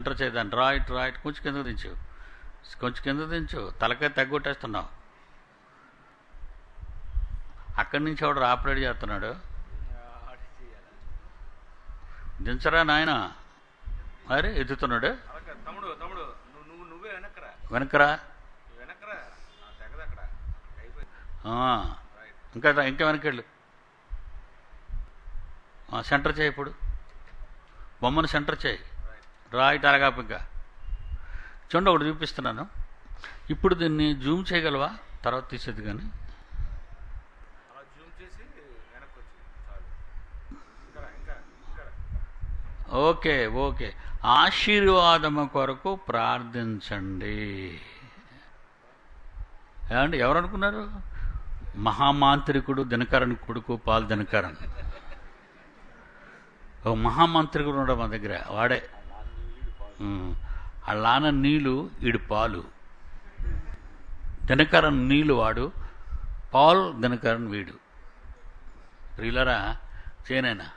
Centre చేయదాన్ని. Right right, కొంచెం కిందకు దించు, కొంచెం కిందకు దించు. తలకాయ తగ్గొట్టేస్తున్నావు. అక్కడి నుంచి ఎవడు ఆపరేట్ చేస్తున్నాడు. దించరా నాయన. అరే ఎత్తుతున్నాడు. వెనకరా. ఇంకా ఇంకా వెనకెళ్ళు. సెంటర్ చేయి. ఇప్పుడు బొమ్మను సెంటర్ చేయి. రైట్. అలాగాపు ఇంకా చూడండి, ఒకటి చూపిస్తున్నాను. ఇప్పుడు దీన్ని జూమ్ చేయగలవా? తర్వాత తీసేది కానీ. Okay okay. ఆశీర్వాదము కొరకు ప్రార్థించండి. ఏమండి, ఎవరు అనుకున్నారు? మహామాంత్రికుడు దినకరన్ కొడుకు పాల్ దినకరన్. ఒక మహామాంత్రికుడు ఉన్నాడు మా దగ్గర, వాడే. వాళ్ళ నీళ్ళు ఈడు పాలు. దినకరన్ నీళ్ళు వాడు, పాల్ దినకరన్ వీడు. ప్రియులరా, చేయనైనా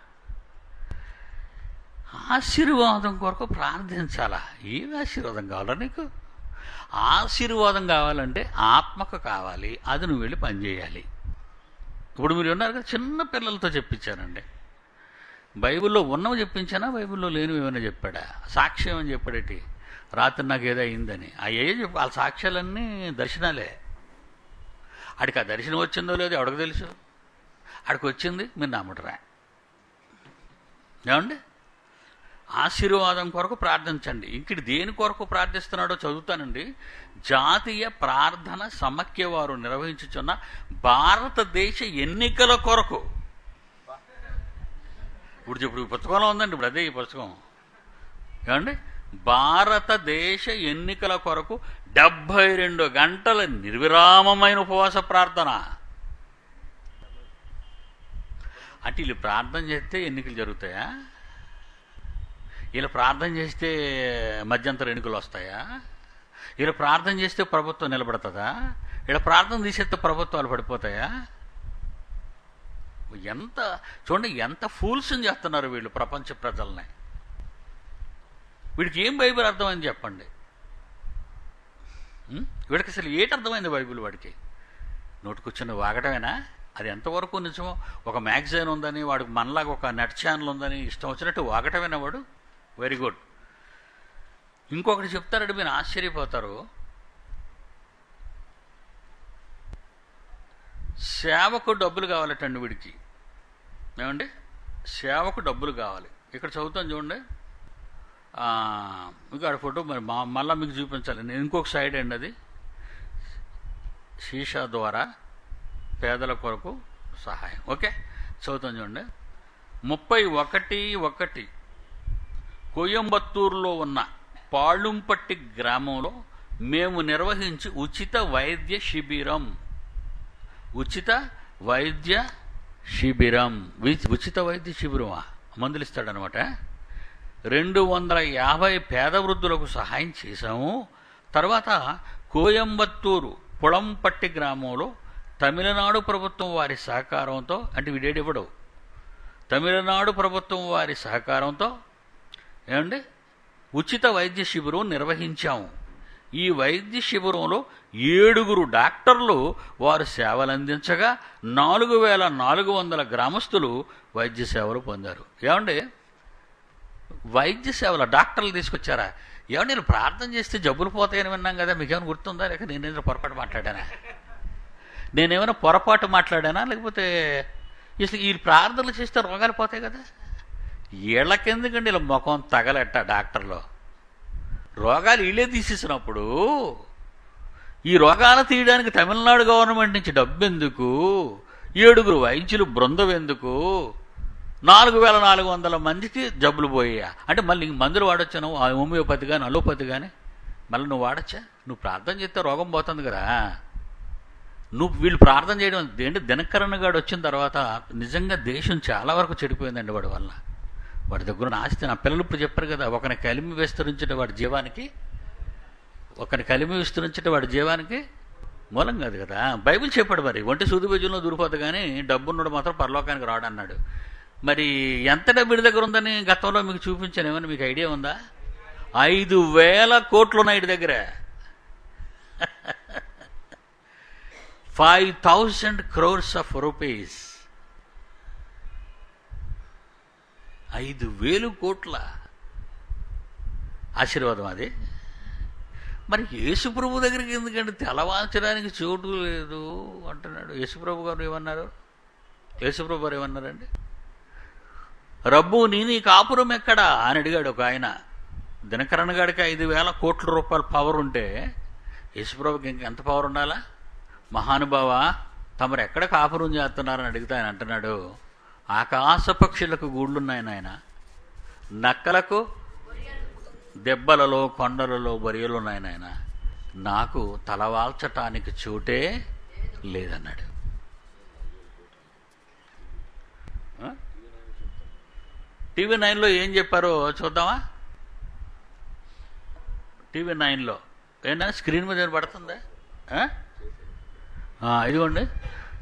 ఆశీర్వాదం కొరకు ప్రార్థించాలా? ఏమి ఆశీర్వాదం కావాలా నీకు? ఆశీర్వాదం కావాలంటే ఆత్మకు కావాలి. అది నువ్వు వెళ్ళి పనిచేయాలి. ఇప్పుడు మీరు ఉన్నారు కదా, చిన్న పిల్లలతో చెప్పించానండి. బైబిల్లో ఉన్నవి చెప్పించానా, బైబిల్లో లేనివి ఏమైనా చెప్పాడా? సాక్ష్యం అని చెప్పాడేటి, రాత్రి నాకు ఏదో అయిందని. అయ్యే చెప్పి వాళ్ళ సాక్ష్యాలన్నీ దర్శనాలే. ఆడికి ఆ దర్శనం వచ్చిందో లేదో ఎవడికి తెలుసు? ఆడికి వచ్చింది, మీరు నమ్మటరా. ఏమండి, ఆశీర్వాదం కొరకు ప్రార్థించండి. ఇంకటి దేని కొరకు ప్రార్థిస్తున్నాడో చదువుతానండి. జాతీయ ప్రార్థన సమాఖ్య వారు నిర్వహించుచున్న భారతదేశ ఎన్నికల కొరకు. ఇప్పుడు పుస్తకంలో ఉందండి, ఇప్పుడు అదే ఈ పుస్తకం. ఏమండి, భారతదేశ ఎన్నికల కొరకు 72 గంటల నిర్విరామమైన ఉపవాస ప్రార్థన. అంటే వీళ్ళు ప్రార్థన చేస్తే ఎన్నికలు జరుగుతాయా? వీళ్ళు ప్రార్థన చేస్తే మధ్యంతర ఎన్నికలు వస్తాయా? వీళ్ళు ప్రార్థన చేస్తే ప్రభుత్వం నిలబడుతుందా? వీళ్ళ ప్రార్థన తీసేస్తే ప్రభుత్వాలు పడిపోతాయా? ఎంత చూడండి, ఎంత ఫూల్స్ని చేస్తున్నారు వీళ్ళు ప్రపంచ ప్రజల్ని. వీడికి ఏం బైబిల్ అర్థమైంది చెప్పండి. వీడికి అసలు ఏంటి అర్థమైంది బైబిల్? వాడికి నోటికొచ్చిన వాగటమేనా? అది ఎంతవరకు నిజమో? ఒక మ్యాగజైన్ ఉందని, వాడికి మనలాగా ఒక నెట్ ఛానల్ ఉందని ఇష్టం వచ్చినట్టు వాగటమేనా వాడు? Very good. ఇంకొకటి చెప్తారంటే మీరు ఆశ్చర్యపోతారు. సేవకు డబ్బులు కావాలటండి వీడికి. ఏమండి, సేవకు డబ్బులు కావాలి. ఇక్కడ చదువుతాను చూడండి. మీకు ఆడ ఫోటో మరి మళ్ళీ మీకు చూపించాలి నేను. ఇంకొక సైడ్ అండి అది. శీషా ద్వారా పేదల కొరకు సహాయం. ఓకే, చదువుతాను చూడండి. 31/1 కోయంబత్తూరులో ఉన్న పాళుంపట్టి గ్రామంలో మేము నిర్వహించి ఉచిత వైద్య శిబిరం. ఉచిత వైద్య శిబిరం. ఉచిత వైద్య శిబిరమా? మందులు ఇస్తాడనమాట. 250 పేద వృద్ధులకు సహాయం చేశాము. తర్వాత కోయంబత్తూరు పుళంపట్టి గ్రామంలో తమిళనాడు ప్రభుత్వం వారి సహకారంతో, అంటే వీడేడివ్వడు, తమిళనాడు ప్రభుత్వం వారి సహకారంతో ఏమండి ఉచిత వైద్య శిబిరం నిర్వహించాము. ఈ వైద్య శిబిరంలో 7 డాక్టర్లు వారు సేవలు అందించగా 4400 గ్రామస్తులు వైద్య సేవలు పొందారు. ఏమండి, వైద్య సేవల డాక్టర్లు తీసుకొచ్చారా? ఏమండి, నేను ప్రార్థన చేస్తే జబ్బులు పోతాయని విన్నాం కదా, మీకేమైనా గుర్తుందా? లేక నేనేమైనా పొరపాటు మాట్లాడానా? లేకపోతే అసలు ఈ ప్రార్థనలు చేస్తే రోగాలు పోతాయి కదా? వీళ్ళకెందుకండి ఇలా ముఖం తగలెట్ట డాక్టర్లు? రోగాలు వీళ్ళే తీసేసినప్పుడు ఈ రోగాలు తీయడానికి తమిళనాడు గవర్నమెంట్ నుంచి డబ్బు ఎందుకు? 7 వైద్యులు బృందం ఎందుకు? 4400 మందికి జబ్బులు పోయా అంటే మళ్ళీ మందులు వాడొచ్చాను, హోమియోపతి కానీ అలోపతి కానీ మళ్ళీ నువ్వు వాడచ్చా? నువ్వు ప్రార్థన చేస్తే రోగం పోతుంది కదా. వీళ్ళు ప్రార్థన చేయడం ఏంటి? దినకరన్ గారు వచ్చిన తర్వాత నిజంగా దేశం చాలా వరకు చెడిపోయిందండి వాడి వల్ల. వాడి దగ్గర ఆస్తి, నా పిల్లలు ఇప్పుడు చెప్పారు కదా, ఒకరిని కలిమి విస్తరించడం వాడి జీవానికి మూలం కాదు కదా. బైబిల్ చెప్పాడు మరి, ఒంటి సూది బెజ్జంలో దూరిపోద్దు కానీ డబ్బున్నోడు మాత్రం పరలోకానికి రాడన్నాడు. మరి ఎంత డబ్బు వీడి దగ్గర ఉందని గతంలో మీకు చూపించాను, ఏమన్నా మీకు ఐడియా ఉందా? 5,000 కోట్లు ఉన్నాయి ఇటు దగ్గర. 5,000 crores of rupees. 5,000 కోట్ల ఆశీర్వాదం అది. మరి యేసుప్రభు దగ్గరికి ఎందుకంటే తెలవాల్చడానికి చోటు లేదు అంటున్నాడు. యేసుప్రభు గారు ఏమన్నారు? యేసుప్రభు గారు ఏమన్నారండి? రబ్బు నీ కాపురం ఎక్కడా అని అడిగాడు ఒక ఆయన. దినకరణ గాడికి 5,000 కోట్ల రూపాయల పవర్ ఉంటే యేసుప్రభుకి ఇంకెంత పవర్ ఉండాలా? మహానుభావ, తమరు ఎక్కడ కాపురం చేస్తున్నారని అడిగితే ఆయన అంటున్నాడు, ఆకాశ పక్షులకు గూళ్ళున్నాయి నాయన, నక్కలకు దెబ్బలలో కొండలలో బరియలున్నాయి నాయన, నాకు తలవాల్చటానికి చోటే లేదన్నాడు. టీవీ 9లో ఏం చెప్పారో చూద్దామా? టీవీ 9లో ఏంటంటే స్క్రీన్ మీద పడుతుందా? ఇదిగోండి,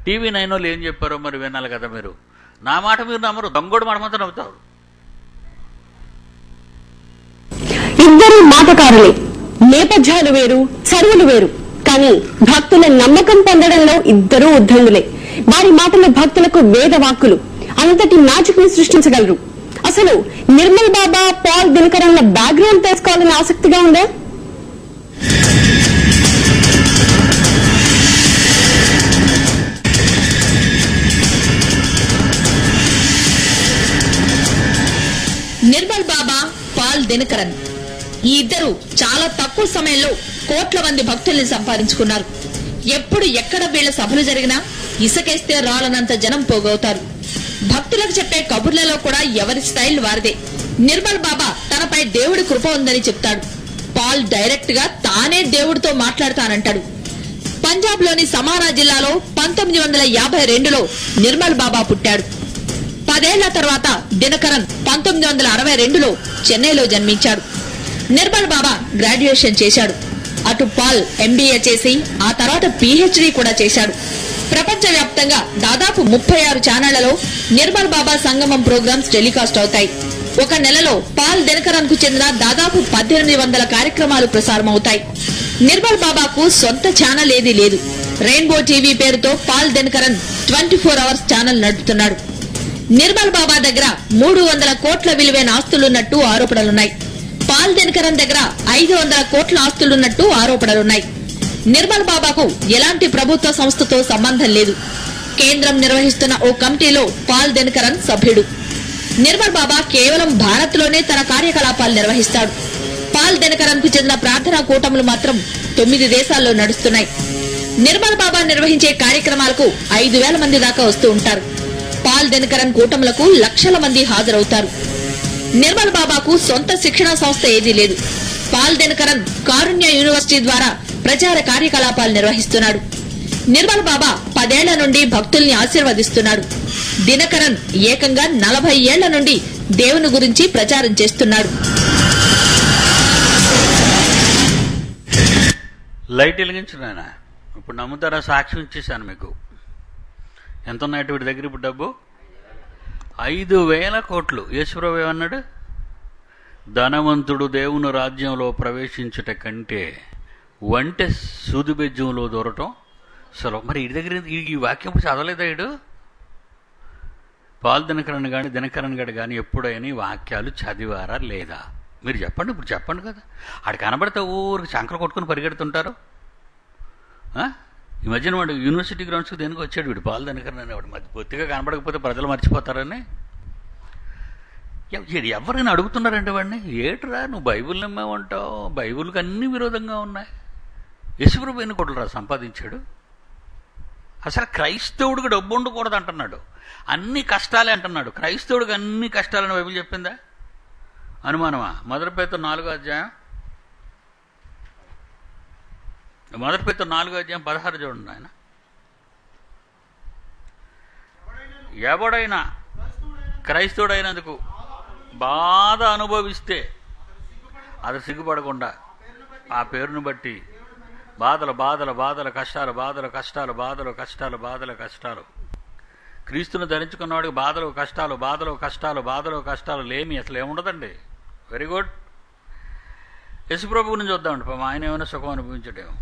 టీవీ 9 వాళ్ళు ఏం చెప్పారో మరి వినాలి కదా మీరు. నా మాట మీరు నమ్మరు, దొంగోడు మాట మాత్రం నవ్వుతారు. ఇద్దరు మాటకారులే, నేపథ్యాలు వేరు, చదువులు వేరు, కానీ భక్తుల నమ్మకం పొందడంలో ఇద్దరూ ఉద్దండులే. వారి మాటలు భక్తులకు వేద వాక్కులు, అంతటి మ్యాజిక్ ని సృష్టించగలరు. అసలు నిర్మల్ బాబా, పాల్ దినకరన్ల బ్యాక్గ్రౌండ్ తెలుసుకోవాలని ఆసక్తిగా ఉందా? నిర్మల్ బాబా, పాల్ దినకరన్ ఈ ఇద్దరు చాలా తక్కువ సమయంలో కోట్ల మంది భక్తుల్ని సంపాదించుకున్నారు. ఎప్పుడు ఎక్కడ వీళ్ల సభలు జరిగినా ఇసుకేస్తే రాలనంత జనం పోగవుతారు. భక్తులకు చెప్పే కబుర్లలో కూడా ఎవరి స్టైల్ వారిదే. నిర్మల్ బాబా తనపై దేవుడి కృప ఉందని చెప్తాడు. పాల్ డైరెక్ట్ గా తానే దేవుడితో మాట్లాడతానంటాడు. పంజాబ్ లోని సమానా జిల్లాలో 1952లో నిర్మల్ బాబా పుట్టాడు. 10 ఏళ్ల తర్వాత దినకరన్ 1962లో చెన్నైలో జన్మించాడు. నిర్మల్ బాబా గ్రాడ్యుయేషన్ చేశాడు. అటు పాల్ ఎంబీఏ చేసి ఆ తర్వాత పీహెచ్డీ కూడా చేశాడు. ప్రపంచవ్యాప్తంగా దాదాపు 36 ఛానళ్లలో నిర్మల్ బాబా సంగమం ప్రోగ్రామ్స్ టెలికాస్ట్ అవుతాయి. ఒక నెలలో పాల్ దినకరన్ కు చెందిన దాదాపు 1800 కార్యక్రమాలు ప్రసారమవుతాయి. నిర్మల్ బాబాకు సొంత ఛానల్ ఏదీ లేదు. రెయిన్బో టీవీ పేరుతో పాల్ దినకరన్ 24 అవర్స్ ఛానల్ నడుపుతున్నాడు. నిర్మల్ బాబా దగ్గర 300 కోట్ల విలువైన ఆస్తులున్నట్టు ఆరోపణలున్నాయి. పాల్ దినకరన్ దగ్గర 500 కోట్ల ఆస్తులున్నట్టు ఆరోపణలున్నాయి. నిర్మల్ బాబాకు ఎలాంటి ప్రభుత్వ సంస్థతో సంబంధం లేదు. కేంద్రం నిర్వహిస్తున్న ఓ కమిటీలో పాల్ దినకరన్ సభ్యుడు. నిర్మల్ బాబా కేవలం భారత్ లోనే తన కార్యకలాపాలు నిర్వహిస్తాడు. పాల్ దినకరన్ కు చెందిన ప్రార్థనా కూటములు మాత్రం 9 దేశాల్లో నడుస్తున్నాయి. నిర్మల్ బాబా నిర్వహించే కార్యక్రమాలకు 5,000 మంది దాకా వస్తూ ఉంటారు. పాల్ దినకరన్ కూటములకు లక్షల మంది హాజరవుతారు. నిర్మల్ బాబాకు సొంత శిక్షణా సంస్థ ఏదీ లేదు. పాల్ దినకరన్ కారుణ్య యూనివర్సిటీ ద్వారా ప్రచార కార్యకలాపాలు నిర్వహిస్తున్నాడు. నిర్మల్ బాబా 10 ఏళ్ల నుండి భక్తుల్ని ఆశీర్వదిస్తున్నాడు. దినకరన్ ఏకంగా 40 ఏళ్ల నుండి దేవుని గురించి ప్రచారం చేస్తున్నాడు. లైట్ వెలిగించున్నాయన. ఇప్పుడు నమ్ముతారా? సాక్ష్యం ఇచ్చేసాను మీకు. ఎంత ఉన్నాయట వీడి దగ్గర ఇప్పుడు డబ్బు? 5,000 కోట్లు. యేసుప్రభు ఏమన్నాడు? ధనవంతుడు దేవుని రాజ్యంలో ప్రవేశించుట కంటే వంటె సూదిబెజ్జంలో దూరటం సులభం. మరి వీడి దగ్గర ఈ వాక్యం చదవలేదా వీడు? పాల్ దినకరన్ కానీ దినకరన్ గడు కానీ ఎప్పుడైనా ఈ వాక్యాలు చదివారా లేదా? మీరు చెప్పండి. ఇప్పుడు చెప్పండి కదా. ఆడు కనబడితే ఊరికి చంకలు కొట్టుకుని పరిగెడుతుంటారు. ఈ మధ్యన వాడు యూనివర్సిటీ గ్రౌండ్స్కి దేనికి వచ్చాడు వీడు పాల్ దినకరన్ అనేవాడు. బొత్తిగా కనబడకపోతే ప్రజలు మర్చిపోతారని ఎవరైనా అడుగుతున్నారంటే వాడిని, ఏట్రా నువ్వు బైబిల్ నమ్మేమంటావు, బైబిల్కి అన్ని విరోధంగా ఉన్నాయి, యేసుప్రభు ఎన్ని కోట్లురా సంపాదించాడు, అసలు క్రైస్తవుడికి డబ్బు ఉండకూడదు అంటున్నాడు, అన్ని కష్టాలే అంటున్నాడు. క్రైస్తవుడికి అన్ని కష్టాలని బైబిల్ చెప్పిందా? అనుమానమా? మొదటి పేతురు 4వ అధ్యాయం 16 చూడండి ఆయన. ఎవడైనా క్రైస్తవుడైనందుకు బాధ అనుభవిస్తే అది సిగ్గుపడకుండా ఆ పేరును బట్టి బాధలు బాధలు బాధలు కష్టాలు బాధలు కష్టాలు బాధలు కష్టాలు బాధలు కష్టాలు. క్రీస్తును ధరించుకున్నవాడికి బాధలు కష్టాలు బాధలు కష్టాలు బాధలు కష్టాలు లేమి అసలు ఏముండదండి. Very good. యేసుప్రభు గురించి చూద్దామండి. పాపం ఆయన ఏమైనా సుఖం అనుభవించడేమో.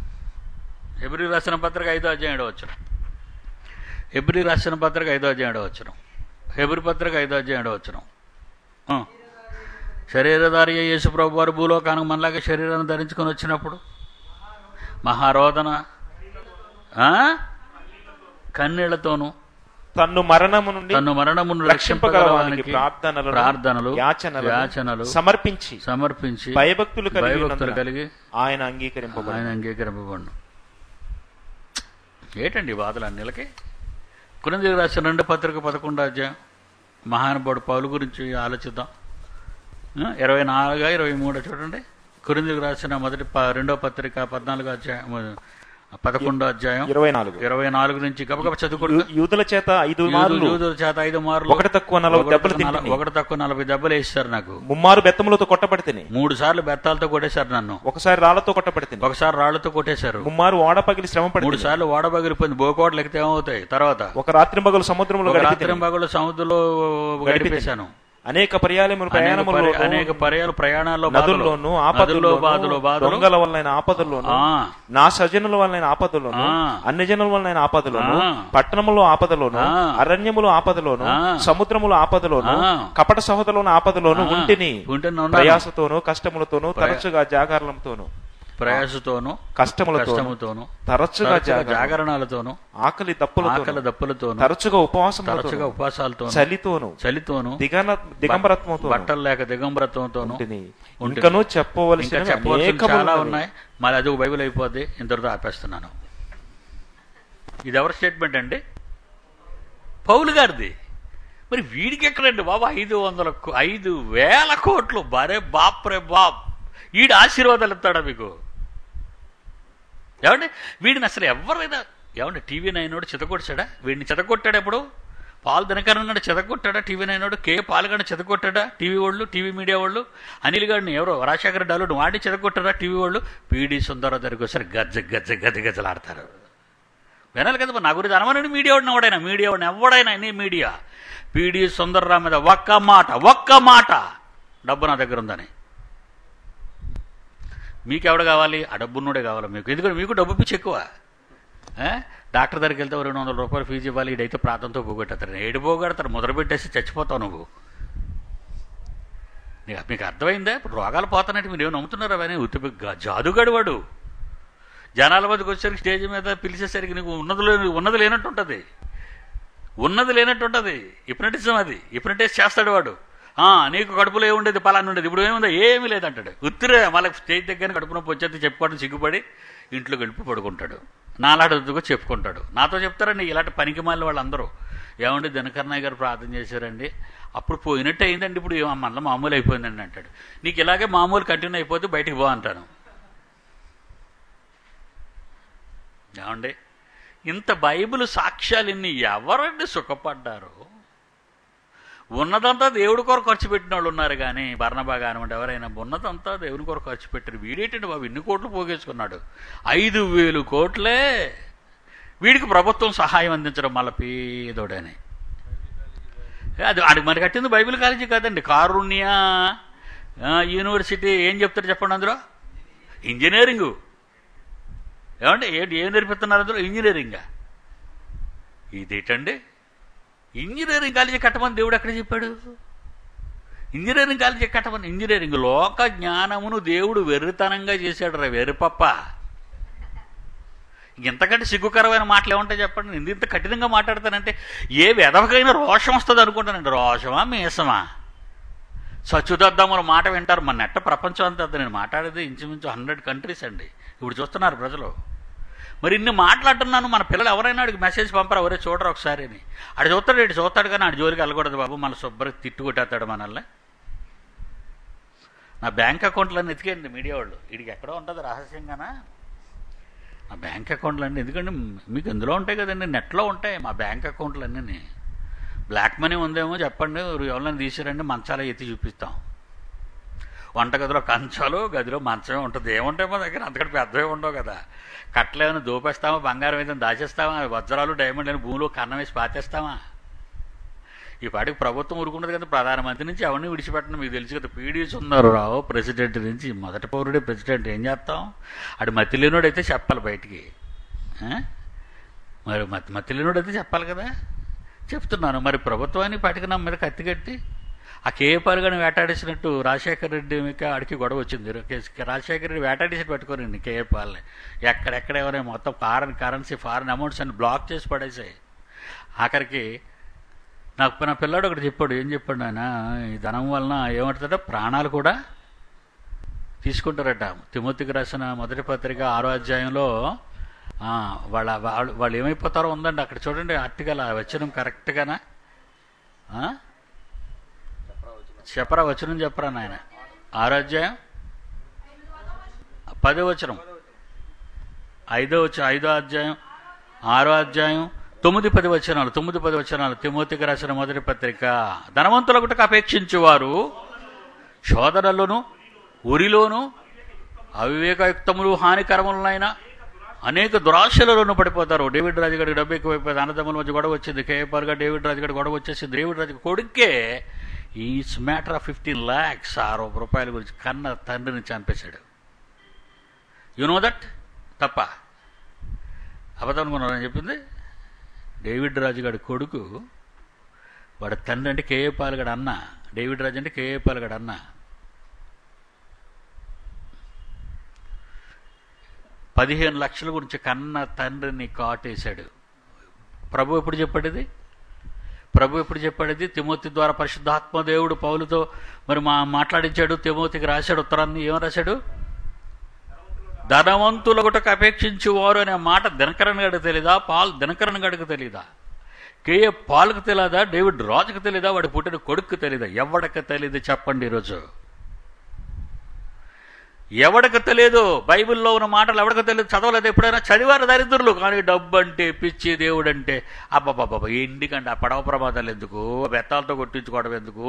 హెబ్రీ రాసిన పత్రిక 5వ అధ్యాయం 7వ వచనం. హెబ్రీ రాసిన పత్రిక 5వ అధ్యాయం 7వ వచనం. హెబ్రీ పత్రిక 5వ అధ్యాయం 7వ వచనం. శరీరధారి యేసుప్రభు వారు భూలోకానికి మనలాగా శరీరాన్ని ధరించుకొని వచ్చినప్పుడు మహారోదన కన్నీళ్లతోనూ తన్ను మరణము నుండి రక్షింపగలవానికి ప్రార్థనలు యాచనలు సమర్పించి భయభక్తులు కలిగి ఆయన అంగీకరింపబడు. ఏటండి బాధలు అన్నిలకి? కొరింథీయులకు రాసిన 2వ పత్రిక 11వ అధ్యాయం మహానుభావుడు పౌలు గురించి ఆలోచిద్దాం. 24, 23 చూడండి. కొరింథీయులకు రాసిన 2వ పత్రిక 14వ అధ్యాయం 11వ అధ్యాయం 24 నుంచి గబగబ చదువుకుంటూ. యూదుల చేత 5 మార్లు ఒకటి తక్కువ 40 దెబ్బలు వేస్తారు నాకు. 3 బెత్తములతో కొట్టబడితే 3 సార్లు బెత్తాలతో కొట్టేశారు నన్ను. ఒకసారి రాళ్లతో కొట్టబడితే ఒకసారి రాళ్లతో కొట్టేశారు. 3 ఓడ పగిలి శ్రమ పడి 3 సార్లు ఓడ పగిలిపోయింది. బోకోటలు ఎక్కితే ఏమవుతాయి? తర్వాత ఒక రాత్రి పగలు సముద్రంలో గడిపేశాను. అనేక పర్యాలు ప్రయాణాల్లో నదుల్లోను ఆపదల్లో దొంగల వలన ఆపదల్లోను నా సజనుల వలన ఆపదల్లోను అన్ని జనుల వలన ఆపదలోను పట్టణములో ఆపదలోను అరణ్యములో ఆపదలోను సముద్రములో ఆపదలోను కపట సహోదరులను ఆపదలోను ఉంటిని ప్రయాసతోను కష్టములతోను తరచుగా జాగరణలతోను కష్టములతోను తరచుగా జాగరణాలతోను ఆకలి దప్పులతోను తరచుగా ఉపవాసాలతో చలితోను దిగంబరత్వంతో బట్టలు లేక దిగంబరత్వంతోను ఇంకనూ చెప్పవలసిన చాలా ఉన్నాయి. మళ్ళీ అది ఒక బైబిల్ అయిపోద్ది. ఇంతటితో ఆపేస్తున్నాను. ఇది ఎవరి స్టేట్మెంట్ అండి? పౌలు గారిది. మరి వీడికి ఎక్కడండి బాబు 5,000 కోట్లు? బరే బాప్రే బాప్, వీడి ఆశీర్వాదాలు ఇస్తాడా మీకు? ఏమండి వీడిని అసలు ఎవరైనా ఏమండి టీవీ 9 చితకొట్టాడా? వీడిని చితకొట్టాడు ఎప్పుడు? పాల్ దినకరన్ నాడు చితకొట్టాడా టీవీ 9? కే పాల్గొండ చితకొట్టాడా టీవీ వాళ్ళు, టీవీ మీడియా వాళ్ళు? అనిల్ గారిని ఎవరో రాజశేఖర డాలు వాడిని చితకొట్టారా టీవీ వాళ్ళు? పీడి సుందరరావు దగ్గరికి ఒకసారి గజ్జలాడతారు. వినాలి కదా నా గురించి అనమని మీడియా వాడిని ఎవడైనా ఎనీ మీడియా పీడి సుందరరావు మీద ఒక్క మాట డబ్బు నా దగ్గర ఉందని. మీకెవడ కావాలి? ఆ డబ్బున్నోడే కావాలి మీకు. ఎందుకంటే మీకు డబ్బు పిచ్చి ఎక్కువ. డాక్టర్ దగ్గరికి వెళ్తే 200 రూపాయలు ఫీజు ఇవ్వాలి. ఇడైతే ప్రాంతంతో పోగొట్టేస్తారు. ఏడు పోగొడతారు, మొదలు పెట్టేసి చచ్చిపోతావు నువ్వు. మీకు అర్థమైందా? ఇప్పుడు రోగాలు పోతానంటే మీరు ఏమి నమ్ముతున్నారు? అవన్నీ జాదుగాడు వాడు. జనాల మధ్యకి వచ్చేసరికి స్టేజ్ మీద పిలిచేసరికి నీకు ఉన్నది లేనట్టుంటుంది. హిప్నటిజం అది. హిప్నటైజ్ చేస్తాడు వాడు. నీకు కడుపులో ఏముండేది పలానా ఉండేది, ఇప్పుడు ఏముందో ఏమీ లేదంటాడు. ఉత్తిరే మళ్ళీ స్టేజ్ దగ్గర కడుపు నొప్పి వచ్చేది చెప్పుకోవడం సిగ్గుపడి ఇంట్లో గడిపి పడుకుంటాడు. నాలాడుగా చెప్పుకుంటాడు. నాతో చెప్తారండి ఇలాంటి పనికి మాలిన వాళ్ళందరూ. ఏమండి దినకరన్నయ్య గారు ప్రార్థన చేశారండి, అప్పుడు పోయినట్టు అయిందండి, ఇప్పుడు మళ్ళీ మామూలు అయిపోయిందండి అంటాడు. నీకు ఇలాగే మామూలు కంటిన్యూ అయిపోతే బయటికి పో అంటాను. ఏమండి ఇంత బైబిల్ సాక్ష్యాలు ఇన్ని ఎవరండి సుఖపడ్డారు? ఉన్నదంతా దేవుడి కొరకు ఖర్చు పెట్టిన వాళ్ళు ఉన్నారు. కానీ బర్నబా కానివ్వండి ఎవరైనా ఉన్నదంతా దేవుని కొరకు ఖర్చు పెట్టారు. వీడేంటండి బాబు ఇన్ని కోట్లు పోగేసుకున్నాడు? 5,000 కోట్లే. వీడికి ప్రభుత్వం సహాయం అందించడం మళ్ళీ పేదోడని. అది మరి కట్టింది బైబిల్ కాలేజీ కాదండి, కారుణ్య యూనివర్సిటీ. ఏం చెప్తారు చెప్పండి అందులో? ఇంజనీరింగు. ఏమంటే ఏం నేర్పిస్తున్నారు అందులో? ఇంజనీరింగా? ఇదేంటండి? ఇంజనీరింగ్ కాలేజీ కట్టమని దేవుడు ఎక్కడ చెప్పాడు? ఇంజనీరింగ్ కాలేజీ కట్టమని. ఇంజనీరింగ్ లోక జ్ఞానమును దేవుడు వెర్రితనంగా చేశాడు రా వెర్రిపప్ప. ఇంతకంటే సిగ్గుకరమైన మాటలు ఏమంటాయి చెప్పండి? ఇంత కఠినంగా మాట్లాడతానంటే ఏ వెదవకైనా రోషం వస్తుంది అనుకుంటానండి. రోషమా మీసమా? సచ్చుదద్దముల మాట వింటారు. మన నెట్ట ప్రపంచం అంతా నేను మాట్లాడేది ఇంచుమించు 100 కంట్రీస్ అండి. ఇప్పుడు చూస్తున్నారు ప్రజలు. మరి ఇన్ని మాట్లాడుతున్నాను. మన పిల్లలు ఎవరైనా అడిగి మెసేజ్ పంపరా, ఎవరే చూడరు ఒకసారి అని. ఆడు చూస్తాడు కానీ ఆడి జోలికి వెళ్ళకూడదు బాబు, మన శుభ్రంగా తిట్టుకొట్టేస్తాడు మనల్ని. నా బ్యాంక్ అకౌంట్లన్నీ ఎతికేయండి మీడియా వాళ్ళు. వీడికి ఎక్కడో ఉంటుంది రహస్యంగానా నా బ్యాంక్ అకౌంట్లన్నీ. ఎందుకంటే మీకు ఇందులో ఉంటాయి కదండి, నెట్లో ఉంటాయి మా బ్యాంక్ అకౌంట్లన్నీ. బ్లాక్ మనీ ఉందేమో చెప్పండి, ఎవరైనా తీసిరండి, మంచాలు ఎత్తి చూపిస్తాం. వంటగదిలో కంచాలు, గదిలో మంచమే ఉంటుంది. ఏముంటాయి మా దగ్గర? అంతకంటే పెద్దవే ఉండవు కదా. కట్టలేమైనా దోపేస్తామా? బంగారం ఏదైనా దాచేస్తామా? వజ్రాలు డైమండ్ అని భూమిలో కన్నం వేసి పాతేస్తామా? ఈ పాటికి ప్రభుత్వం ఊరుకున్నది కదా, ప్రధానమంత్రి నుంచి అవన్నీ విడిచిపెట్టడం మీకు తెలుసు కదా. పీడీ సుందరరావు ప్రెసిడెంట్ నుంచి, మొదటి పౌరుడే ప్రెసిడెంట్, ఏం చేస్తాం? అటు మతిలేనోడు అయితే చెప్పాలి బయటికి, మరి మతిలేనోడు అయితే చెప్పాలి కదా. చెప్తున్నాను, మరి ప్రభుత్వాన్ని పాటికి నా మీద కత్తి కట్టి ఆ కేఏపాల్ గారిని వేటాడేసినట్టు రాజశేఖర రెడ్డి ఆడికి గొడవ వచ్చింది. రాజశేఖర రెడ్డి వేటాడేసి పెట్టుకోరండి కేఏపాల్ని. ఎక్కడెక్కడ ఎవరైనా మొత్తం కరెన్సీ ఫారెన్ అమౌంట్స్ అని బ్లాక్ చేసి పడేసాయి. ఆఖరికి నా పిల్లాడు ఒకటి చెప్పాడు. ఏం చెప్పాడు ఆయన, ఈ ధనం వలన ఏమంటాడో ప్రాణాలు కూడా తీసుకుంటారట. తిమోతికి రాసిన మొదటి పత్రిక 6వ అధ్యాయంలో వాళ్ళు ఏమైపోతారో ఉందండి. అక్కడ చూడండి ఆర్టికల్ వచనం కరెక్ట్గానా చెప్పరా, వచనం చెప్పరా నాయన. 6వ అధ్యాయం 10వ వచనం, 5వ అధ్యాయం 6వ అధ్యాయం 9-10 వచనాలు, 9-10 వచనాలు. తిమోతికి రాసిన మొదటి పత్రిక. ధనవంతులకు అపేక్షించువారు శోధనలోను ఉరిలోను అవివేకయుక్తములు హానికరములైన అనేక దురాశలలోనూ పడిపోతారు. డేవిడ్ రాజు గారికి డబ్బు ఎక్కువైపోయింది, అన్నదమ్ముల మధ్య గొడవ వచ్చింది. కేఏపాల్గా డేవిడ్ రాజు గారి గొడవ వచ్చేసింది. డేవిడ్ రాజు కొడుకే ఈస్ మ్యాటర్ ఆఫ్ 15 lakhs ₹6 గురించి కన్న తండ్రిని చంపేశాడు. You know that? తప్ప అబద్ధం అనుకున్నారని చెప్పింది. డేవిడ్ రాజు గారి కొడుకు, వాడి తండ్రి అంటే కేఏపాల్ గారి అన్న. డేవిడ్ రాజు అంటే కేఏపాల్ గారి అన్న. 15 లక్షల గురించి కన్న తండ్రిని కాటేశాడు. ప్రభు ఎప్పుడు చెప్పాడు ఇది? తిమోతి ద్వారా పరిశుద్ధాత్మ దేవుడు పౌలుతో మరి మాట్లాడించాడు. తిమోతికి రాశాడు ఉత్తరాన్ని. ఏమని రాశాడు? ధనవంతులగుటకు అపేక్షించువారు అనే మాట దినకరన్ గడికి తెలీదా? దినకరన్ గడికి తెలీదా? కేఏ పాల్కి తెలీదా? డేవిడ్ రాజుకు తెలీదా? వాడి పుట్టిన కొడుకు తెలీదా? ఎవడికి తెలియదు చెప్పండి ఈరోజు? ఎవడికి తెలియదు? బైబిల్లో ఉన్న మాటలు ఎవడికి తెలియదు? చదవలేదు ఎప్పుడైనా? చదివారు దరిద్రులు. కానీ డబ్బు అంటే పిచ్చి, దేవుడు అంటే అబ్బబ్బబ్బ ఎందుకంటే ఆ పడవ ప్రమాదాలు ఎందుకు, బెత్తాలతో కొట్టించుకోవడం ఎందుకు,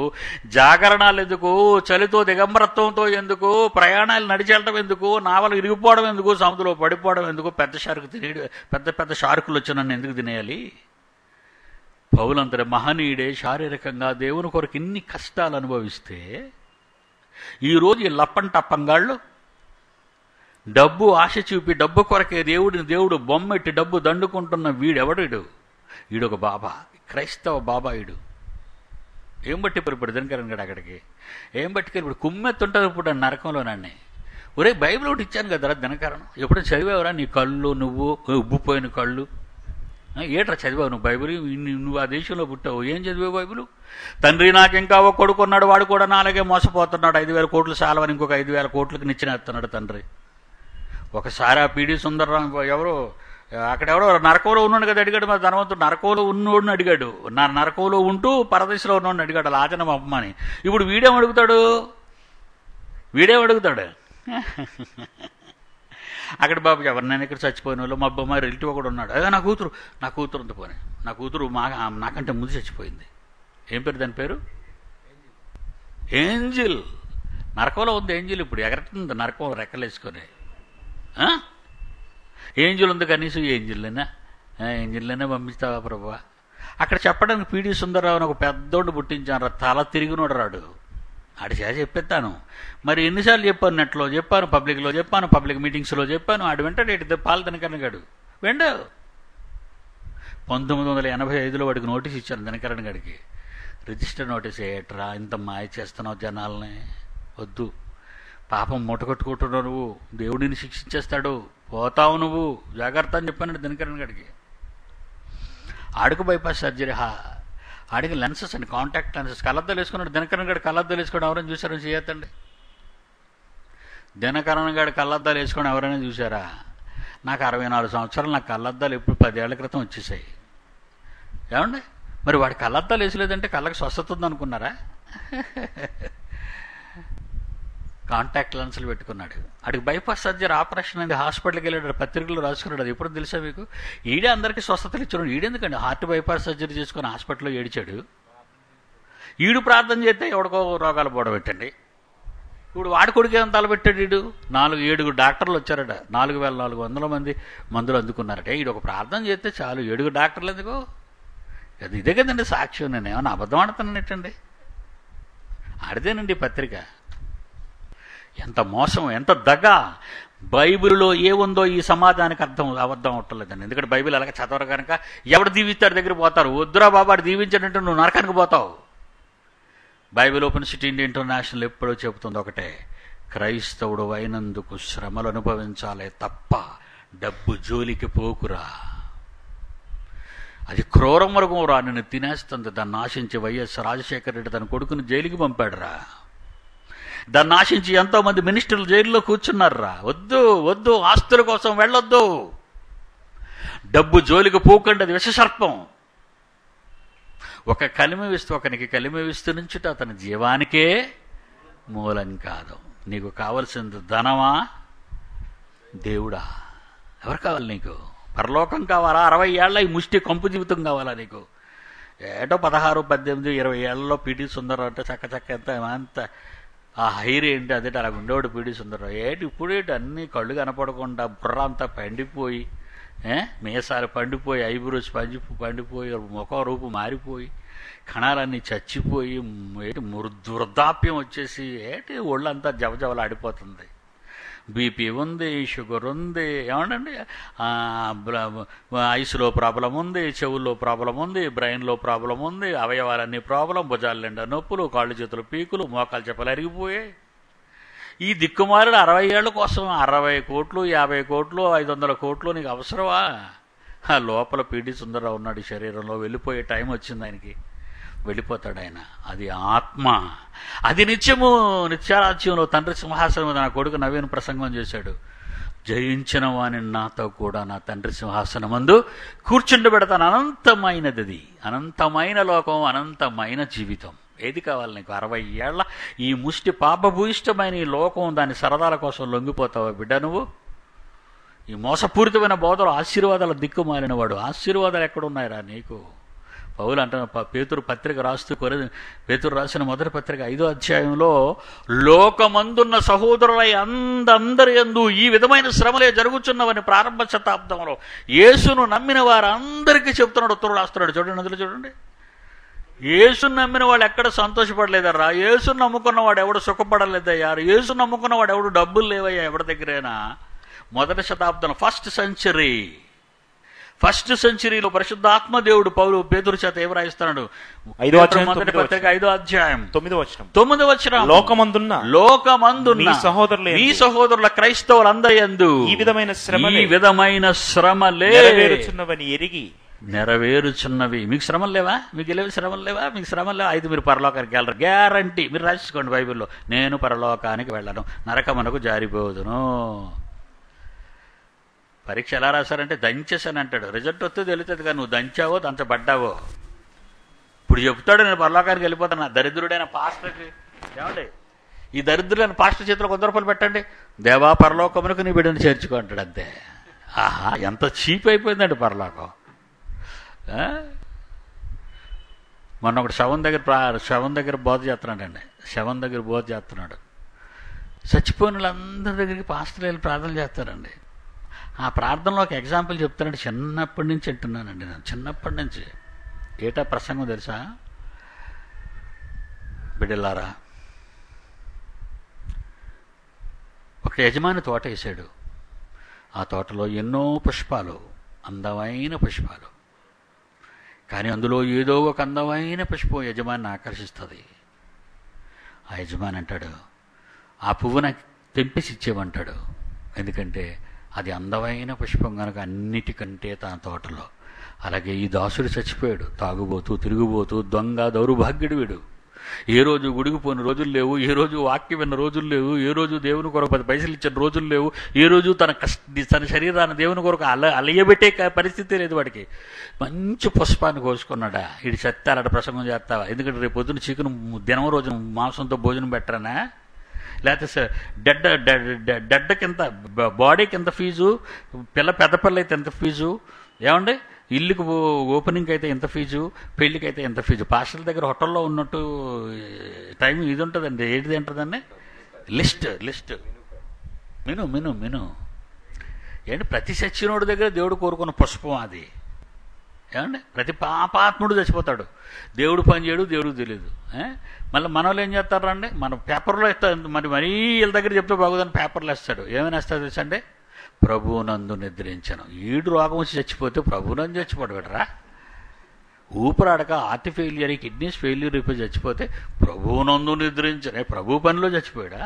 జాగరణాలు ఎందుకు, చలితో దిగంబరత్వంతో ఎందుకు, ప్రయాణాలు నడిచెళ్ళడం ఎందుకు, నావలు ఇరిగిపోవడం ఎందుకు, సముద్రంలో పడిపోవడం ఎందుకు, పెద్ద షార్కులు వచ్చి నన్ను ఎందుకు తినేయాలి? పౌలంతటి మహనీయుడే శారీరకంగా దేవుని కొరకు ఇన్ని కష్టాలు అనుభవిస్తే ఈరోజు ఈ లప్పంటప్పంగాళ్ళు డబ్బు ఆశ చూపి డబ్బు కొరకే దేవుడు బొమ్మెట్టి డబ్బు దండుకుంటున్న వీడెవడు? ఈడొక బాబా, క్రైస్తవ బాబా. ఈడు ఏం బట్టి ఇప్పుడు దినకరన్ గడు అక్కడికి ఏం బట్టి ఇప్పుడు కుమ్మెత్తుంటారు ఇప్పుడు నరకంలో. నన్ను ఒరే బైబిల్ ఒకటి ఇచ్చాను కదరా దినకరన్, ఎప్పుడు చదివావురా? నీ కళ్ళు, నువ్వు ఉబ్బిపోయిన కళ్ళు ఏట్రా చదివావు నువ్వు బైబిల్? నువ్వు ఆ దేశంలో పుట్టావు, ఏం చదివావు బైబిల్? తండ్రి నాకు ఇంకా ఒక కొడుకున్నాడు, వాడు కూడా నాలాగే మోసపోతున్నాడు, 5,000 కోట్లు సాలవని ఇంకొక 5,000 కోట్లకి నిచ్చినేస్తున్నాడు తండ్రి. ఒకసారి ఆ పీడీ సుందరరావు ఎవరో అక్కడెవడో నరకంలో ఉన్నాడు కదా అడిగాడు. మరి ధనవంతుడు నరకంలో ఉన్నోడిని అడిగాడు, నరకంలో ఉంటూ పరదేశంలో ఉన్నోడిని అడిగాడు లాజనం అమ్మని. ఇప్పుడు వీడేం అడుగుతాడు? అక్కడ బాబు ఎవరు, నేను ఇక్కడ చచ్చిపోయిన వాళ్ళు మా అబ్బాయి రిలేటివ్ కూడా ఉన్నాడు. అదే నా కూతురు అంత పోనీ, నా కూతురు నాకంటే ముందు చచ్చిపోయింది. ఏం పేరు దాని పేరు? ఏంజిల్. నరకంలో ఉంది ఏంజిల్. ఇప్పుడు ఎగరట్టుంది నరకం రెక్కలేసుకొని. ఏంజిల్ ఉంది, కనీసం ఏంజిల్లోనే పంపిస్తావా ప్రభా? అక్కడ చెప్పడానికి పీడీ సుందరరావు అని ఒక పెద్దోడు పుట్టించాను, తల తిరిగినోడు రాడు. ఆడి చెప్పేస్తాను. మరి ఎన్నిసార్లు చెప్పాను? నెట్లో చెప్పాను, పబ్లిక్లో చెప్పాను, పబ్లిక్ మీటింగ్స్లో చెప్పాను. ఆడు వెంటనే పాలు దినకరన్ గడు వెండావు. 1985లో వాడికి నోటీస్ ఇచ్చాను దినకరన్ గడికి, రిజిస్టర్ నోటీస్. ఏట్రా ఇంత మాయ చేస్తున్నావు జనాల్ని? వద్దు, పాపం మూటకొట్టుకుంటున్నావు నువ్వు, దేవుడిని శిక్షించేస్తాడు, పోతావు నువ్వు, జాగ్రత్త అని చెప్పాను దినకరన్ గడికి. ఆడికి బైపాస్ సర్జరీ, ఆడికి లెన్సెస్ అండి, కాంటాక్ట్ లెన్సెస్. కళ్ళద్దాలు వేసుకున్నాడు దినకరన్ గడు. కళ్ళద్దాలు వేసుకోవడం ఎవరైనా చూసారని చేయొద్దండి. దినకరన్ గడు కళ్ళద్దాలు వేసుకోవడం ఎవరైనా చూసారా? నాకు 64 సంవత్సరాలు, నాకు కళ్ళద్దాలు ఎప్పుడు 10 ఏళ్ల క్రితం వచ్చేసాయి. ఏమండి మరి వాడి కళ్ళద్దాలు వేసలేదంటే కళ్ళకి స్వస్థత ఉందనుకున్నారా? కాంటాక్ట్ లెన్సులు పెట్టుకున్నాడు. అడిగి బైపాస్ సర్జరీ ఆపరేషన్ అయింది, హాస్పిటల్కి వెళ్ళాడు, పత్రికలు రాసుకున్నాడు. అది ఎప్పుడు తెలుసా మీకు? ఈడే అందరికీ స్వస్థతలు ఇచ్చాడు. ఈడెందుకండి హార్ట్ బైపాస్ సర్జరీ చేసుకుని హాస్పిటల్లో ఏడిచాడు? ఈడు ప్రార్థన చేస్తే ఎవడికో రోగాలు పోవడబెట్టండి. ఇప్పుడు వాడి కొడుకు ఏం తలబెట్టాడు? ఈడు 7 డాక్టర్లు వచ్చారట, 4,400 మంది మందులు అందుకున్నారట. ఈడు ఒక ప్రార్థన చేస్తే చాలు, 7 డాక్టర్లు ఎందుకు? ఇదే కదండి సాక్ష్యం. నేను ఏమన్నా అబద్ధం ఆడుతున్నానేటండి? ఆడితేనండి పత్రిక. ఎంత మోసం, ఎంత దగ. బైబిల్లో ఏముందో ఈ సమాజానికి అబద్ధం అవట్లేదండి. ఎందుకంటే బైబిల్ అలాగే చదవరు కనుక ఎవడు దీవిస్తాడు దగ్గర పోతారు. వద్దురా బాబు వాడు దీవించాడంటే నువ్వు నరకానికి పోతావు. Bible open city India international ఎప్పుడో చెబుతుంది ఒకటే, క్రైస్తవుడు అయినందుకు శ్రమలు అనుభవించాలే తప్ప డబ్బు జోలికి పోకురా. అది క్రూర మృగం రా, నిన్ను తినేస్తుంది. దాన్ని ఆశించి వైఎస్ రాజశేఖర రెడ్డి తన కొడుకుని జైలుకి పంపాడురా. దాన్ని ఆశించి ఎంతోమంది మినిస్టర్లు జైల్లో కూర్చున్నారా. వద్దు వద్దు, ఆస్తుల కోసం వెళ్ళొద్దు. డబ్బు జోలికి పోకండి, అది విషసర్పం. ఒక కలిమివిస్తూ ఒకనికి కలిమివిస్తూ నుంచుట అతని జీవానికే మూలం కాదు. నీకు కావలసింది ధనమా దేవుడా? ఎవరు కావాలి నీకు? పరలోకం కావాలా? 60 ఏళ్ళ ఈ ముష్టి కంపు జీవితం కావాలా నీకు? ఏటో 16, 18, 20 ఏళ్లలో పీటీ సుందరం అంటే చక్క ఎంత ఆ హైర్ ఏంటి అదే అలా ఉండేవాడు పీటీ సుందరం. ఇప్పుడేటి అన్నీ కళ్ళు కనపడకుండా బుర్ర అంతా పండిపోయి, మీసాలు పండిపోయి, ఐబ్రోస్ పండిపోయి, ముఖం రూపు మారిపోయి, కణాలన్నీ చచ్చిపోయి, వృద్ధాప్యం వచ్చేసి ఒళ్ళంతా జవజవలాడిపోతుంది. బీపీ ఉంది, షుగర్ ఉంది, ఏమండి ఐస్లో ప్రాబ్లం ఉంది, చెవుల్లో ప్రాబ్లం ఉంది, బ్రెయిన్లో ప్రాబ్లం ఉంది, అవయవాలన్నీ ప్రాబ్లం, భుజాలు నిండా నొప్పులు, కాళ్ళు చేతులు పీకులు, మోకాలు చెప్పలు అరిగిపోయాయి. ఈ దిక్కుమారుడు 60 ఏళ్ళ కోసం 60 కోట్లు, 50 కోట్లు, 500 కోట్లు నీకు అవసరమా? ఆ లోపల పీటీ సుందరరావు ఉన్నాడు శరీరంలో. వెళ్ళిపోయే టైం వచ్చింది ఆయనకి, వెళ్ళిపోతాడు ఆయన. అది ఆత్మ. అది నిత్యము నిత్యారాజ్యంలో తండ్రి సింహాసనం మీద. నా కొడుకు నవీన్ ప్రసంగం చేశాడు, జయించిన వాని నాతో కూడా నా తండ్రి సింహాసనమందు కూర్చుండబెడతాను. అనంతమైనది అది, అనంతమైన లోకం, అనంతమైన జీవితం. ఏది కావాలి నీకు? 60 ఏళ్ల ఈ ముష్టి పాపభూయిష్టమైన ఈ లోకం, దాని సరదాల కోసం లొంగిపోతావా బిడ్డ నువ్వు? ఈ మోసపూరితమైన బోధలు, ఆశీర్వాదాల దిక్కుమాలిన వాడు. ఆశీర్వాదాలు ఎక్కడున్నాయిరా నీకు? పౌలు అంటున్న పేతురు పత్రిక రాస్తూ, పేతురు రాసిన మొదటి పత్రిక 5వ అధ్యాయంలో, లోకమందున్న సహోదరులై అందరి యందు ఈ విధమైన శ్రమలే జరుగుతున్నవని ప్రారంభ శతాబ్దంలో యేసును నమ్మిన వారందరికీ చెప్తున్నాడు, ఉత్తరుడు రాస్తున్నాడు. చూడండి, అందులో చూడండి. యేసును నమ్మిన వాళ్ళు ఎక్కడ సంతోషపడలేదరా? యేసును నమ్ముకున్నవాడు ఎవడు సుఖపడలేదయ్యా? యేసును నమ్ముకున్నవాడు ఎవడు డబ్బులు లేవయ్యా ఎవరి దగ్గరైనా? మొదటి శతాబ్దం, ఫస్ట్ సెంచరీలో పరిశుద్ధాత్మ దేవుడు పేతురు చేత ఏం రాయిస్తున్నాడు? 5వ అధ్యాయం 9వ వచనం, లోకమందున్న నీ సహోదరుల క్రైస్తవులందరి యందు ఈ విధమైన శ్రమలే నెరవేరుచున్నవి. మీకు శ్రమలు లేవా? మీకు శ్రమలు లేవా? మీకు శ్రమలు లేవా? అయితే మీరు పరలోకానికి వెళ్ళరు, గ్యారంటీ. మీరు రాసుకోండి బైబిల్లో, నేను పరలోకానికి వెళ్ళను, నరకమునకు జారిపోదును. పరీక్ష ఎలా రాశారంటే దంచేసాను అంటాడు. రిజల్ట్ వస్తే తెలుస్తుంది, కానీ నువ్వు దంచావో దంచబడ్డావో. ఇప్పుడు చెప్తాడు నేను పరలోకానికి వెళ్ళిపోతాను. దరిద్రుడైన పాస్టర్కి ఏమండి, ఈ దరిద్రుడైన పాస్టర్ చేతిలో 100 రూపాయలు పెట్టండి, దేవా పరలోకమునకు నీ బిడ్డను చేర్చుకో అంటాడు. అంతే. ఆహా, ఎంత చీప్ అయిపోయిందండి పరలోకం. మొన్న ఒకటి శవం దగ్గర బోధ చేస్తున్నాడండి. శవం దగ్గర బోధ చేస్తున్నాడు. చచ్చిపోయిన వాళ్ళందరి దగ్గరికి పాస్టర్లు వెళ్ళి ప్రార్థన చేస్తారండి. ఆ ప్రార్థనలో ఒక ఎగ్జాంపుల్ చెప్తానండి. చిన్నప్పటి నుంచి అంటున్నానండి, నేను చిన్నప్పటి నుంచి. ఏటా ప్రసంగం తెలుసా? బిడ్డలారా, ఒక యజమాని తోట వేసాడు. ఆ తోటలో ఎన్నో పుష్పాలు, అందమైన పుష్పాలు. కానీ అందులో ఏదో ఒక అందమైన పుష్పం యజమానిని ఆకర్షిస్తుంది. ఆ యజమాని అంటాడు, ఆ పువ్వు నాకు తెంపేసి ఇచ్చేవంటాడు. ఎందుకంటే అది అందమైన పుష్పం కనుక అన్నిటికంటే తన తోటలో. అలాగే ఈ దాసుడు చచ్చిపోయాడు. తాగుబోతూ, తిరుగుబోతూ, దొంగ, దౌర్భాగ్యుడు వీడు. ఏ రోజు గుడికి పోయిన రోజులు లేవు, ఏ రోజు వాక్యం విన్న రోజులు లేవు, ఏ రోజు దేవుని కొరకు 10 పైసలు ఇచ్చిన రోజులు లేవు, ఏ రోజు తన శరీరాన్ని దేవుని కొరకు అలయబెట్టే పరిస్థితి లేదు వాడికి. మంచి పుష్పాన్ని కోసుకున్నాడా? వీడి చెత్తారట ప్రసంగం చేస్తావా? ఎందుకంటే రేపు పొద్దున చికెన్ దినం రోజున మాంసంతో భోజనం పెట్టరానా? లేకపోతే డెడ్డకి ఎంత, బాడీకి ఎంత ఫీజు, పెద్ద పిల్ల అయితే ఎంత ఫీజు, ఏమండి ఇల్లుకి ఓపెనింగ్కి అయితే ఎంత ఫీజు, పెళ్ళికి అయితే ఎంత ఫీజు. పాస్టర్ల దగ్గర హోటల్లో ఉన్నట్టు టైం ఇది ఉంటుందండి. ఏంటిది ఉంటుందండి? లిస్ట్ మెను ఏంటి? ప్రతి సచ్చినోడి దగ్గర దేవుడు కోరుకున్న పుష్పం అది. ఏమండి? ప్రతి పాపాత్ముడు చచ్చిపోతాడు. దేవుడు పని చేయడు, దేవుడికి తెలియదు. మళ్ళీ మనోళ్ళు ఏం చేస్తారండి, మన పేపర్లో ఇస్తారు. మరీ వీళ్ళ దగ్గర చెప్తే బాగోదని పేపర్లో వేస్తాడు. ఏమైనా వేస్తాడు తెలుసండి, ప్రభువునందు నిద్రించను. ఈడు రోగం వచ్చి చచ్చిపోతే ప్రభువునందు చచ్చిపోడు కదరా. ఊపిరాడక హార్ట్ ఫెయిల్యూర్, కిడ్నీస్ ఫెయిల్యూర్ అయిపోయి చచ్చిపోతే ప్రభువునందు నిద్రించనే. ప్రభు పనిలో చచ్చిపోయాడా?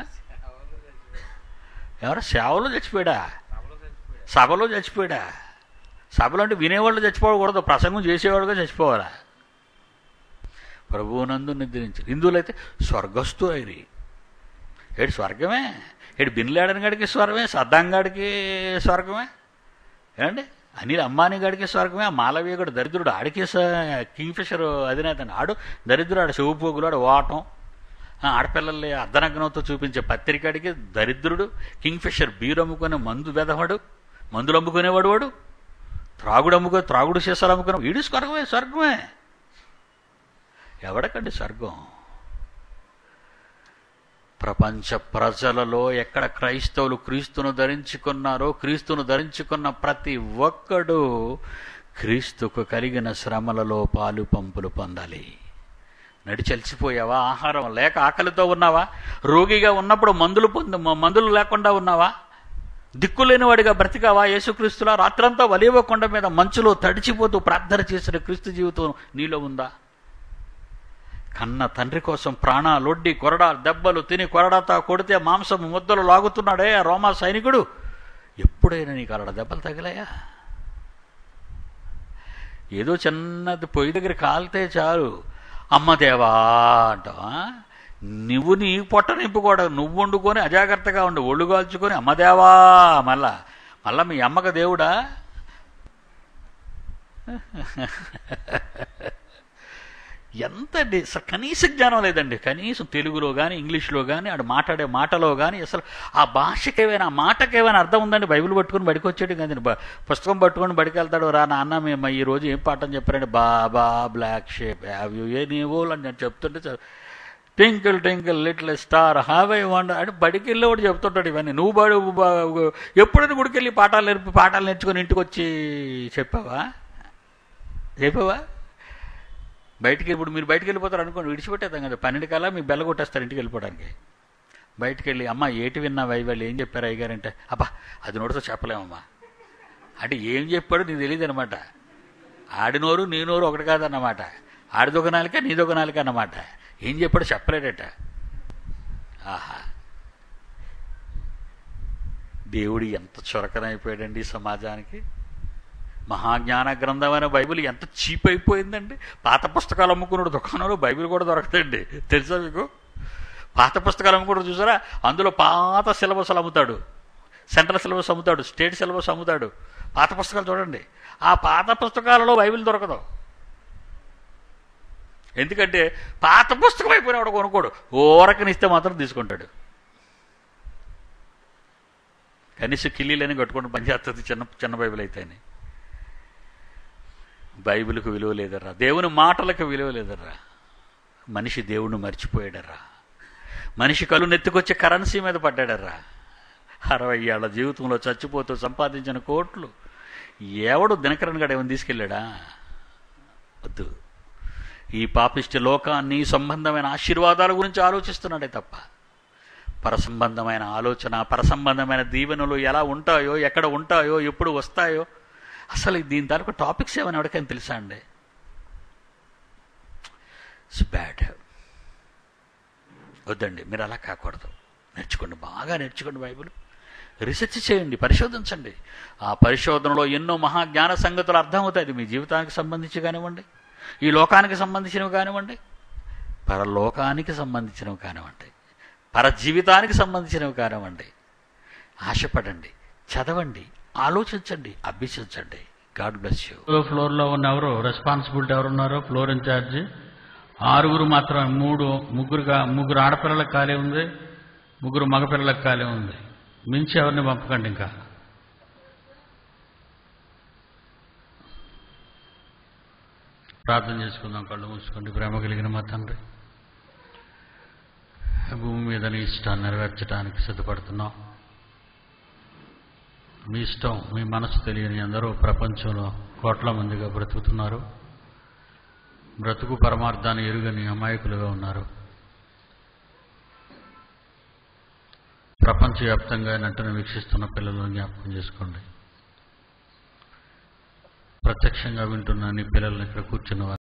ఎవరా సేవలో చచ్చిపోయాడా? సభలో చచ్చిపోయాడా? సభలో అంటే వినేవాళ్ళు చచ్చిపోకూడదు, ప్రసంగం చేసేవాడుగా చచ్చిపోవాలా. ప్రభువునందు నిద్రించారు. హిందువులైతే స్వర్గస్థు అయిరి. ఏడు స్వర్గమే, ఏడు బిన్ లాడెన్ గాడికి స్వర్గమే, సద్దాం గాడికి స్వర్గమే, ఏమండి అనిల్ అంబానీ గాడికి స్వర్గమే. ఆ మాలవీయ గడు దరిద్రుడు, ఆడికి కింగ్ఫిషర్ అధినేత ఆడు దరిద్రుడు, ఆడు శివపోగులు, ఆడు ఓటం, ఆడపిల్లల్ని అర్ధనగ్నంతో చూపించే పత్రికాడికి దరిద్రుడు. కింగ్ఫిషర్ బీరు అమ్ముకునే మందు వెదవాడు, మందులు అమ్ముకునేవాడు వాడు, త్రాగుడు సీసాలు అమ్ముకునే వీడు స్వర్గమే. ఎవడకండి స్వర్గం? ప్రపంచ ప్రజలలో ఎక్కడ క్రైస్తవులు క్రీస్తును ధరించుకున్నారో, క్రీస్తును ధరించుకున్న ప్రతి ఒక్కడు క్రీస్తుకు కలిగిన శ్రమలలో పాలు పంపులు పొందాలి. నడిచలిసిపోయావా? ఆహారం లేక ఆకలితో ఉన్నావా? రోగిగా ఉన్నప్పుడు మందులు లేకుండా ఉన్నావా? దిక్కులేని వాడిగా బ్రతికావా? యేసుక్రీస్తులా రాత్రంతా వలీవ కొండ మీద మంచులో తడిచిపోతూ ప్రార్థన చేసిన క్రీస్తు జీవితం నీలో ఉందా? కన్న తండ్రి కోసం ప్రాణాలొడ్డి కొరడా దెబ్బలు తిని కొరడాతో కొడితే మాంసం ముద్దలు లాగుతున్నాడే ఆ రోమా సైనికుడు, ఎప్పుడైనా నీకు అలా దెబ్బలు తగిలాయా? ఏదో చిన్నది పొయ్యి దగ్గర కాలితే చాలు అమ్మదేవా అంటావా? నువ్వు నీ పొట్ట నింపుకోవడం, నువ్వు వండుకొని అజాగ్రత్తగా ఉండి ఒళ్ళు కాల్చుకొని అమ్మదేవా, మళ్ళా మీ అమ్మక దేవుడా? ఎంత కనీస జ్ఞానం లేదండి. కనీసం తెలుగులో కానీ ఇంగ్లీష్లో కానీ ఆడు మాట్లాడే మాటలో కానీ అసలు ఆ భాషకేమైనా ఆ మాటకేమైనా అర్థం ఉందండి? బైబిల్ పట్టుకుని బడికి వచ్చేటి కానీ పుస్తకం పట్టుకొని బడికి వెళ్తాడు. రా నాన్న మేము ఈరోజు ఏం పాఠం చెప్పారండి, బాబా బ్లాక్ షేప్ హ్యావ్ యూ ఏ నీవో అని నేను చెప్తుంటే twinkle twinkle little star have I wonder అంటే బడికి వెళ్ళేవాడు చెప్తుంటాడు ఇవన్నీ. నువ్వు ఎప్పుడైనా గుడికి వెళ్ళి పాఠాలు నేర్చుకొని ఇంటికి వచ్చి చెప్పావా? ఇప్పుడు మీరు బయటికి వెళ్ళిపోతారు అనుకోండి, విడిచిపెట్టేద్దాం కదా. 12 కల్లా మీ బెల్ల కొట్టేస్తారు ఇంటికి వెళ్ళిపోవడానికి. బయటికి వెళ్ళి అమ్మ ఏటి విన్నావా వాళ్ళు ఏం చెప్పారు అయ్యగారంటే, అబ్బా అది నోటితో చెప్పలేమమ్మా అంటే ఏం చెప్పాడో నీకు తెలియదు అనమాట. ఆడినోరు నీ నోరు ఒకటి కాదన్నమాట. ఆడిదొక నాలిక నీదొక నాలిక అన్నమాట. ఏం చెప్పాడో చెప్పలేడట. ఆహా, దేవుడు ఎంత చురకనైపోయాడండి ఈ సమాజానికి. మహాజ్ఞాన గ్రంథమైన బైబిల్ ఎంత చీప్ అయిపోయిందండి. పాత పుస్తకాలు అమ్ముకున్నాడు దుకాణంలో బైబిల్ కూడా దొరకదండి, తెలుసా మీకు? పాత పుస్తకాలు అమ్ముకున్నాడు చూసారా, అందులో పాత సిలబస్లు అమ్ముతాడు, సెంట్రల్ సిలబస్ అమ్ముతాడు, స్టేట్ సిలబస్ అమ్ముతాడు. పాత పుస్తకాలు చూడండి, ఆ పాత పుస్తకాలలో బైబిల్ దొరకదు. ఎందుకంటే పాత పుస్తకం అయిపోయినాడు కొనుక్కోడు, ఓరకనిస్తే మాత్రం తీసుకుంటాడు. కనీసం కిల్లీలని కట్టుకుంటూ పనిచేస్తుంది చిన్న బైబిల్ అయితేనే. బైబిల్కు విలువ లేదర్రా, దేవుని మాటలకు విలువ లేదర్రా. మనిషి దేవుణ్ణి మర్చిపోయాడర్రా. మనిషి కళ్ళు నెత్తుకొచ్చే కరెన్సీ మీద పడ్డాడర్రా. 60 ఏళ్ల జీవితంలో చచ్చిపోతూ సంపాదించిన కోట్లు ఎవడు దినకరన్ గడ ఏమని తీసుకెళ్ళాడా? వద్దు. ఈ పాపిష్టి లోకాన్ని సంబంధమైన ఆశీర్వాదాల గురించి ఆలోచిస్తున్నాడే తప్ప పరసంబంధమైన ఆలోచన, పరసంబంధమైన దీవెనలు ఎలా ఉంటాయో, ఎక్కడ ఉంటాయో, ఎప్పుడు వస్తాయో, అసలు దీని తాలూకు టాపిక్స్ ఏమైనా ఎవరికైనా తెలుసా అండి? It's bad. వద్దండి, మీరు అలా కాకూడదు. నేర్చుకోండి, బాగా నేర్చుకోండి, బైబిల్ రీసెర్చ్ చేయండి, పరిశోధించండి. ఆ పరిశోధనలో ఎన్నో మహాజ్ఞాన సంగతులు అర్థమవుతాయి. మీ జీవితానికి సంబంధించి కానివ్వండి, ఈ లోకానికి సంబంధించినవి కానివ్వండి, పరలోకానికి సంబంధించినవి కానివ్వండి, పరజీవితానికి సంబంధించినవి కానివ్వండి. ఆశపడండి, చదవండి, ఆలోచించండి, అభ్యసించండి. God bless you. ఫ్లోర్లో ఉన్న ఎవరు రెస్పాన్సిబిలిటీ ఎవరున్నారో ఫ్లోర్ ఇన్ఛార్జి 6 మాత్రమే, ముగ్గురు ఆడపిల్లలకు ఖాళీ ఉంది, 3 మగపిల్లలకు ఖాళీ ఉంది. మించి ఎవరిని పంపకండి. ఇంకా ప్రార్థన చేసుకుందాం. కళ్ళు మూసుకోండి. ప్రేమ కలిగిన మా తండ్రి, భూమి మీద నీ ఇష్టాన్ని నెరవేర్చడానికి సిద్ధపడుతున్నాం. మీ ఇష్టం, మీ మనసు తెలియని అందరూ ప్రపంచంలో కోట్ల మందిగా బ్రతుకుతున్నారు. బ్రతుకు పరమార్థాన్ని ఎరుగని అమాయకులుగా ఉన్నారు. ప్రపంచవ్యాప్తంగా నటన వీక్షిస్తున్న పిల్లలను జ్ఞాపకం చేసుకోండి. ప్రత్యక్షంగా వింటున్న నీ పిల్లల్ని ఇక్కడ కూర్చున్న